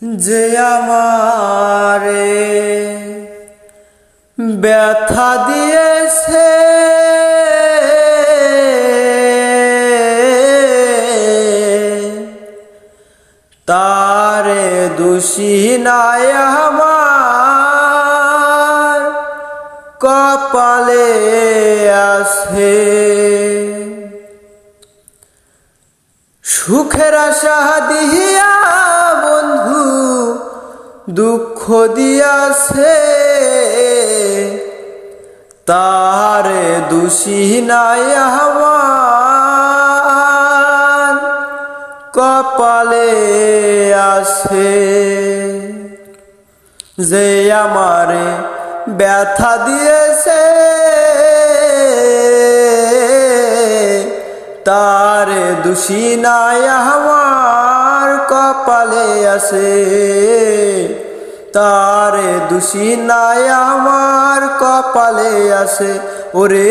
যে আমারে ব্যথা দিয়েছে তারে দোষী নাই আমার কপালে আছে। সুখের আশা দিয়া বন্ধু দুঃখ দিয়াছে তারে দোষী নাই আমার কপালে আছে। যে আমারে ব্যথা দিয়েছে তারে দোষী নাই আমার কপালে আছে। তারে দোষী নাই আমার কপালে আছে। ওরে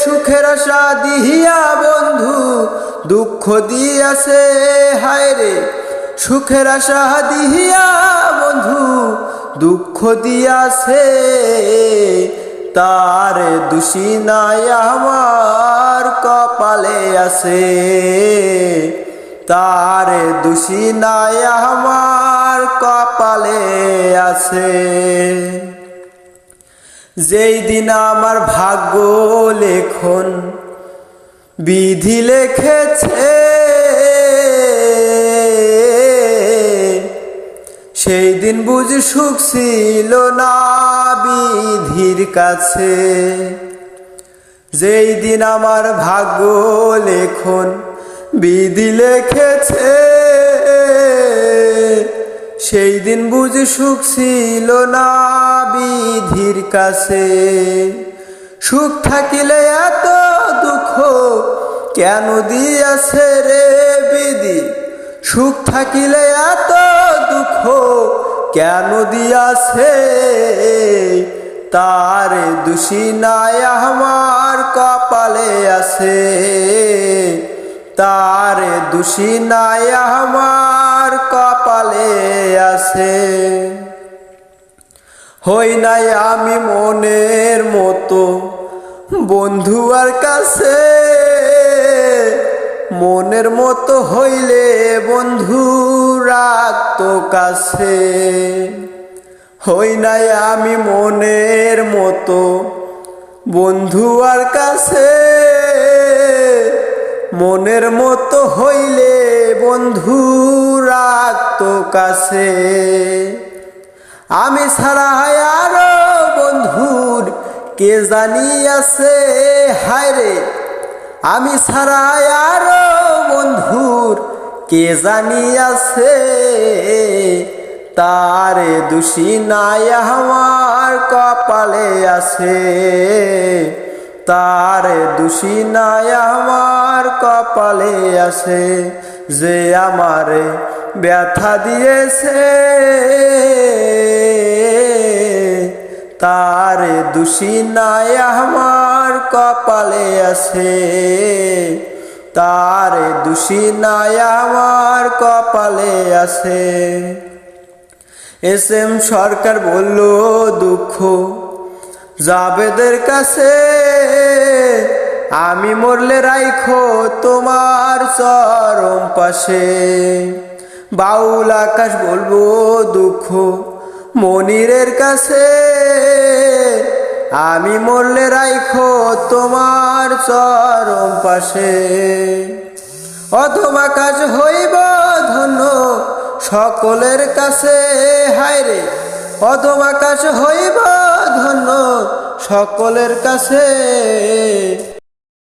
সুখের আশা দিয়া বন্ধু দুঃখ দিয়াছে হায় রে। সুখের আশা দিয়া বন্ধু দুঃখ দিয়াছে তারে দোষী নাই আমার কপালে আছে। তারে দোষী নাই আমার কপালে আছে। যেই দিন আমার ভাগ্য লেখন বিধি লিখেছে সেই দিন বুঝি সুখ ছিল না বিধির কাছে। যেই দিন আমার ভাগ্য লেখন বিধি লিখেছে সেই দিন বুঝি সুখ ছিল না বিধির কাছে। সুখ থাকিলে এত দুঃখ কেন দিয়াছে রে বিধি। সুখ থাকিলে এত দুঃখ কেন দিয়াছে তারে দোষী নাই আমার কপালে আছে। তারে দোষী নাই আমার কপালে আছে। হই নাই আমি মনের মতো বন্ধু আর কাছে। মনের মতো হইলে বন্ধু রাখতো কাছে। হই নাই আমি মনের মতো বন্ধু আর কাছে। মনের মতো হইলে বন্ধু রাখতো কাছে। আমি ছাড়া আরো বন্ধুর কে জানি আছে হায় রে। আমি ছাড়া আরো বন্ধুর কে জানি আছে তারে দোষী নাই আমার কপালে আছে। তারে দোষী নাই আমার কপালে আছে। যে আমারে ব্যথা দিয়েছে তারে দোষী নাই আমার কপালে আছে। তারে দোষী নাই আমার কপালে আছে। এসএম সরকার বলল দুঃখ জাবেদের কাছে আমি মরলে রাইখো তোমার চরম পাশে। বাউল আকাশ বলবো দুঃখ মনিরের কাছে আমি মরলে রাইখো তোমার চরম পাশে। অধম আকাশ হইব ধন্য সকলের কাছে হায় রে। অধম আকাশ হইব ধন্য সকলের কাছে।